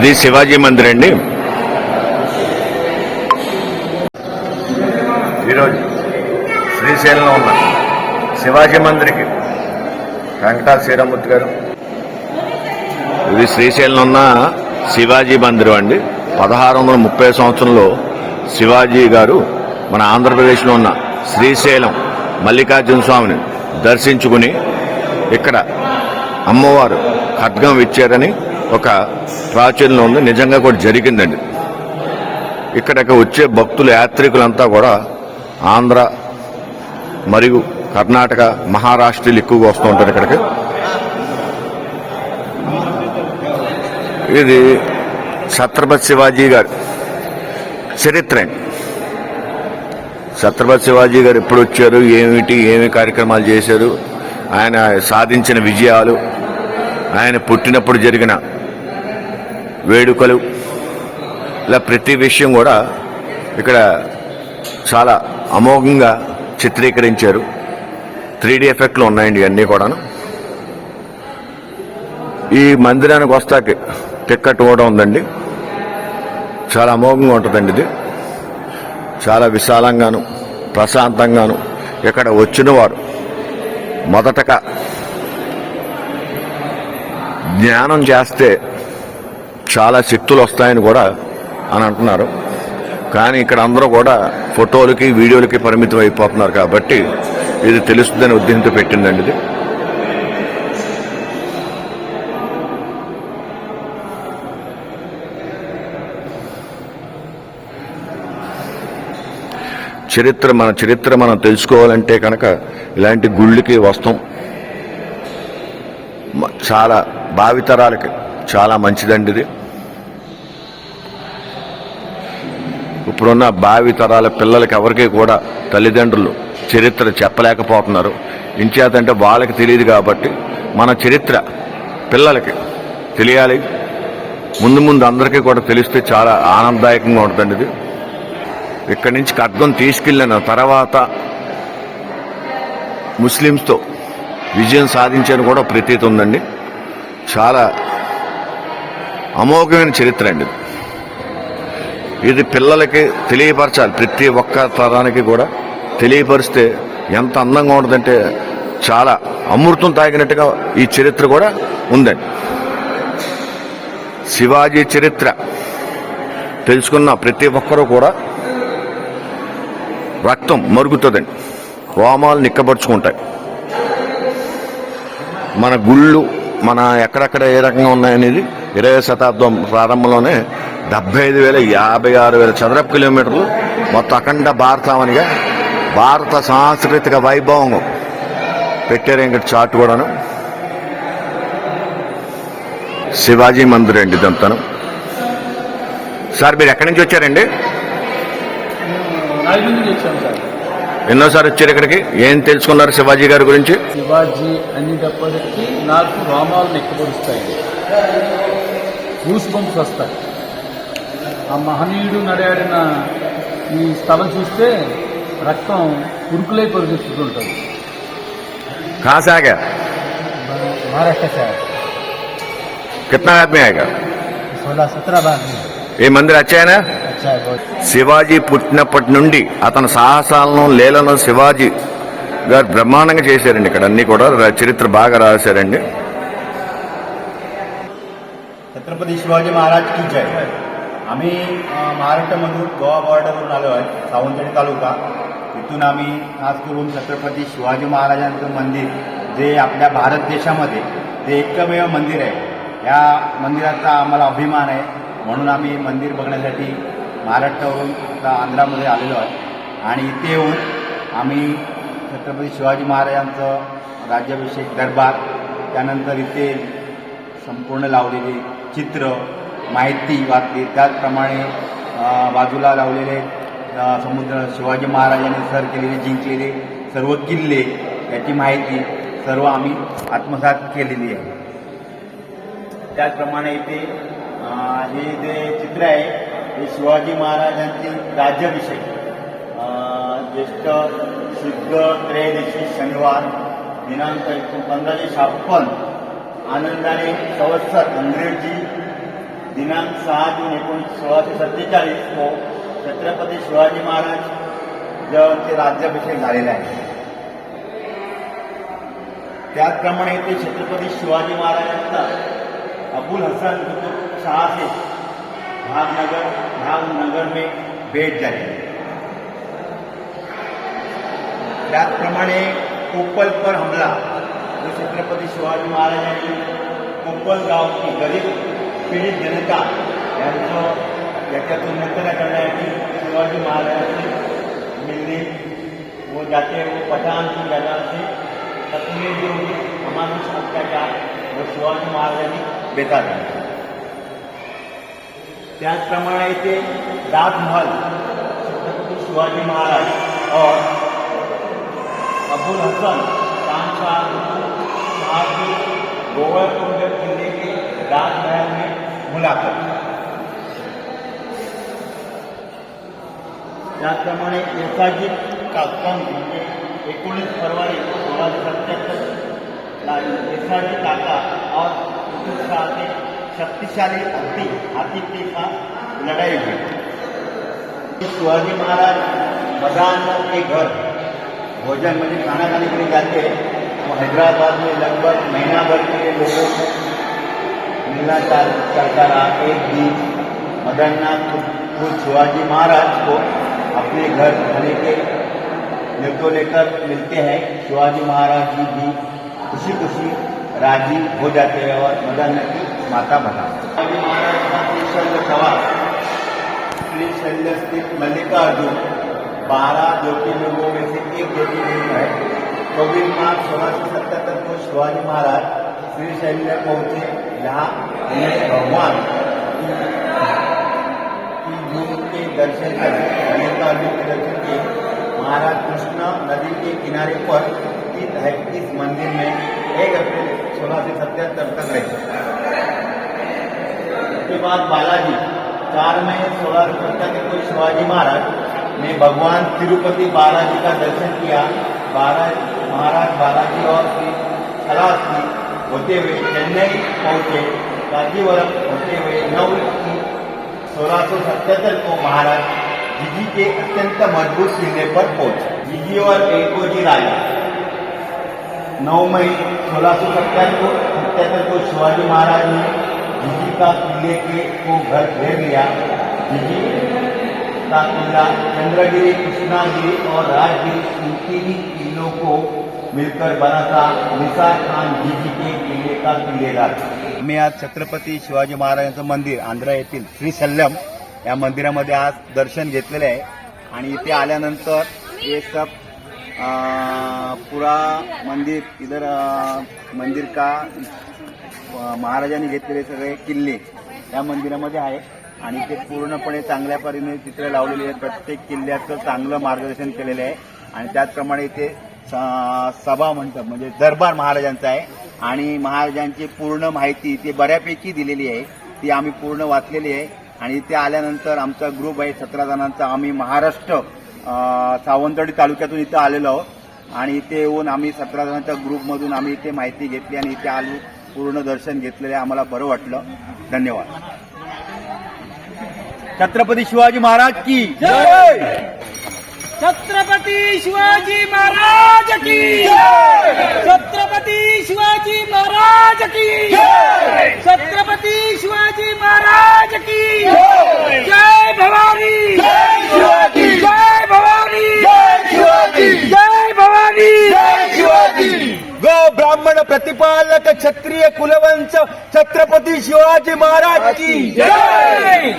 ఇది శివాజీ మందిర్ అండి. ఈరోజు శ్రీశైలంలో ఉన్న శివాజీ మందిర్కి వెంకటా శ్రీరామూర్తి గారు. ఇది శ్రీశైలంలో ఉన్న శివాజీ మందిరం అండి. 1630 సంవత్సరంలో శివాజీ గారు మన ఆంధ్రప్రదేశ్లో ఉన్న శ్రీశైలం మల్లికార్జున స్వామిని దర్శించుకుని ఇక్కడ అమ్మవారు ఖడ్గం ఇచ్చారని ఒక ప్రాచుర్యంలో ఉంది. నిజంగా కూడా జరిగిందండి. ఇక్కడికి వచ్చే భక్తులు యాత్రికులంతా కూడా ఆంధ్ర మరియు కర్ణాటక, మహారాష్ట్రలు ఎక్కువగా వస్తూ ఉంటారు ఇక్కడికి. ఇది ఛత్రపతి శివాజీ గారి చరిత్ర అండి. ఛత్రపతి శివాజీ గారు ఎప్పుడు వచ్చారు, ఏమి కార్యక్రమాలు చేశారు, ఆయన సాధించిన విజయాలు, ఆయన పుట్టినప్పుడు జరిగిన వేడుకలు, ఇలా ప్రతి విషయం కూడా ఇక్కడ చాలా అమోఘంగా చిత్రీకరించారు. 3D ఎఫెక్ట్లు ఉన్నాయండి అన్నీ కూడాను. ఈ మందిరానికి వస్తాకి టిక్కెట్ కూడా ఉందండి. చాలా అమోఘంగా ఉంటుందండి. ఇది చాలా విశాలంగాను ప్రశాంతంగాను ఇక్కడ వచ్చిన వారు మొదటగా ధ్యానం చేస్తే చాలా శక్తులు వస్తాయని కూడా అని అంటున్నారు. కానీ ఇక్కడ అందరూ కూడా ఫోటోలకి వీడియోలకి పరిమితం అయిపోతున్నారు కాబట్టి ఇది తెలుస్తుందని ఉద్దేశంతో పెట్టిందండి. ఇది మన చరిత్ర మనం తెలుసుకోవాలంటే కనుక ఇలాంటి గుళ్ళకి వస్తాం. చాలా భావితరాలకి చాలా మంచిదండి ఇది. ఇప్పుడున్న భావితరాల పిల్లలకి ఎవరికి కూడా తల్లిదండ్రులు చరిత్ర చెప్పలేకపోతున్నారు. ఇంచేతంటే వాళ్ళకి తెలియదు కాబట్టి మన చరిత్ర పిల్లలకి తెలియాలి. ముందు అందరికీ కూడా తెలిస్తే చాలా ఆనందదాయకంగా ఉంటుందండి ఇది. ఇక్కడి నుంచి ఖడ్గం తీసుకెళ్ళిన తర్వాత ముస్లిమ్స్తో విజయం సాధించని కూడా ప్రతీతి ఉందండి. చాలా అమోఘమైన చరిత్ర అండి ఇది. పిల్లలకి తెలియపరచాలి. ప్రతి ఒక్క తరానికి కూడా తెలియపరిస్తే ఎంత అందంగా ఉంటుందంటే చాలా అమృతం తాగినట్టుగా ఈ చరిత్ర కూడా ఉందండి. శివాజీ చరిత్ర తెలుసుకున్న ప్రతి ఒక్కరూ కూడా రక్తం మరుగుతుందండి. హోమాలు నిక్కబరుచుకుంటాయి. మన గుళ్ళు మన ఎక్కడెక్కడ ఏ రకంగా ఉన్నాయనేది 20వ శతాబ్దం ప్రారంభంలోనే 75,000 56,000 చదరపు కిలోమీటర్లు మొత్తం అఖండ భారతావనిగా భారత సాంస్కృతిక వైభవం పెట్టారు. ఇంకా చార్ట్ కూడాను శివాజీ మందిర్ అండి ఇదంతాను. సార్ మీరు ఎక్కడి నుంచి వచ్చారండి? ఎన్నోసారి వచ్చారు ఇక్కడికి? ఏం తెలుసుకున్నారు శివాజీ గారి గురించి? శివాజీ అనేటప్పటికీ నాకు రోమాలు నెక్కబడుస్తాయి, గూస్ బంప్స్ వస్తాయి. ఆ మహనీయుడు నడాడిన ఈ స్థలం చూస్తే రక్తం ఉరుకులై పరిగెత్తుతుంటుంది. కాసాగా महाराष्ट्र से कितना आदमी आएगा? 16-17 बार ये मंदिर अच्छा है ना? अच्छा है बहुत. శివాజీ పుట్టినప్పటి నుండి అతని సాహసాలను లీలను శివాజీ గారు బ్రహ్మాండంగా చేశారండి. ఇక్కడ అన్ని కూడా చరిత్ర బాగా రాశారండి. छत्रपती शिवाजी महाराज की जय. आम्ही महाराष्ट्रामधून गोवा बॉर्डरवरून आलो आहे, सावंतवाडी तालुका. इथून आम्ही खास करून छत्रपती शिवाजी महाराजांचं मंदिर जे आपल्या भारत देशामध्ये ते एकमेव मंदिर आहे, या मंदिराचा आम्हाला अभिमान आहे. म्हणून आम्ही मंदिर बघण्यासाठी महाराष्ट्रावरून आंध्रामध्ये आलेलो आहे. आणि इथे येऊन आम्ही छत्रपती शिवाजी महाराजांचं राज्याभिषेक दरबार, त्यानंतर इथे संपूर्ण लावलेली चित्र माहिती वाचली. त्याचप्रमाणे बाजूला लावलेले समुद्र शिवाजी महाराजांनी सर केलेले जिंकलेले सर्व किल्ले याची माहिती सर्व आम्ही आत्मसात केलेली आहे. त्याचप्रमाणे इथे हे जे चित्र आहे हे शिवाजी महाराजांचे राज्याभिषेक ज्येष्ठ शुद्ध त्रयोदशी शनिवार दिनांक 1556 आनंदाने संवत्सर इंग्रजी दिनांक 6 जून 1647 को छत्रपती शिवाजी महाराज यांचे राज्याभिषेक झालेला आहे. त्याचप्रमाणे ते छत्रपती शिवाजी महाराजांचा अबुल हसन कुतुब शाह से भावनगर में भेट झाली. त्याचप्रमाणे कोप्पल पर हमला जो छत्रपती शिवाजी महाराजांनी कोप्पल गाव की गरीब पीडित जनता याच्यातून मुक्त करण्यासाठी शिवाजी महाराजांची मिलने वो जाते वो पठान की जगह से तकलीफ जो हुई अमानुष अत्याचार वो शिवाजी महाराजांनी बेता झाला. त्याचप्रमाणे इथे राजमहल छत्रपती शिवाजी महाराज और अबुल हसन शाह की गोवर्धन किले के राजमहल में मुलाकात. त्याचप्रमाणे येसाजी काका म्हणजे 19 फरवरी 1677 येसाजी काका और कुतुब शाह के शक्तिशाली हाथी के साथ लड़ाई हुई. शिवाजी महाराज मदान के घर भोजन में खाना खाने के लिए जाते हैं. वो हैदराबाद में लगभग महीना भर के लिए लोगों को मिलना चलता रहा. एक दिन मदननाथ खुद शिवाजी महाराज को अपने घर खाने के निर्देश लेकर मिलते हैं. शिवाजी महाराज जी भी खुशी खुशी राजी हो जाते हैं और मदननाथ की माता बनाते. शिवाजी महाराज का त्रिशल्य सवार त्रिशल्य स्थित मल्लिकार्जुन 12 ज्योतिर्लिंगों में से एक ज्योतिर्लिंग है. 24 मार्च 1677 को शिवाजी महाराज श्रीशैल्य पहुंचे. यहाँ भगवान की रूप के दर्शन मल्लिकार्जुन के दर्शन किए. महाराज कृष्ण नदी के किनारे पर स्थित है. इस मंदिर में 1 अप्रैल 1677 तक रहे. उसके बाद बालाजी 4 मई 1677 को शिवाजी महाराज ने भगवान तिरुपति बालाजी का दर्शन किया. महाराज बालाजी और खलासी होते हुए चेन्नई पहुंचे. कांचीवरम होते हुए 9 1677 को महाराज जीजी के अत्यंत मजबूत किले पर पहुंचे. जीजी और एकोजी राजा 9 मई 1677 को शिवाजी महाराज ने जीजी का किले को घर घेर लिया. जीजी का किला चंद्रगिरी, कृष्णागिरी और राजगिरी इन 3 किलों को मिलकर बना था. निसार खान जीजी के किले का किलेदार. मी आज छत्रपती शिवाजी महाराजांचं मंदिर आंध्र येथील श्रीशल्यम या मंदिरामध्ये आज दर्शन घेतलेले आहे. आणि इथे आल्यानंतर हे सब पूरा मंदिर इधर मंदिर का महाराजांनी घेतलेले सगळे किल्ले या मंदिरामध्ये आहे. आणि ते पूर्णपणे चांगल्या परीने चित्र लावलेली आहे. प्रत्येक किल्ल्याचं चांगलं मार्गदर्शन केलेलं आहे. आणि त्याचप्रमाणे इथे सभा मंडप म्हणजे दरबार महाराजांचा आहे. आणि महाराजांची पूर्ण माहिती इथे बऱ्यापैकी दिलेली आहे. ती आम्ही पूर्ण वाचलेली आहे. आणि इथे आल्यानंतर आमचा ग्रुप आहे 17 जणांचा. आम्ही महाराष्ट्र सावंतवाडी तालुक्यातून इथं आलेलो आहोत. आणि इथे येऊन आम्ही 17 जणांच्या ग्रुपमधून आम्ही इथे माहिती घेतली आणि इथे आलो, पूर्ण दर्शन घेतलेलं आहे. आम्हाला बरं वाटलं. धन्यवाद. छत्रपती शिवाजी महाराज की जय. छत्रपती शिवाजी महाराज की जय. छत्रपती शिवाजी महाराज की जय. छत्रपती शिवाजी महाराज की जय. जय भवानी, जय शिवाजी, जय भवानी, जय शिवाजी, जय भवानी, जय शिवाजी. गो ब्राह्मण प्रतिपालक क्षत्रिय कुलवंश छत्रपती शिवाजी महाराज की जय.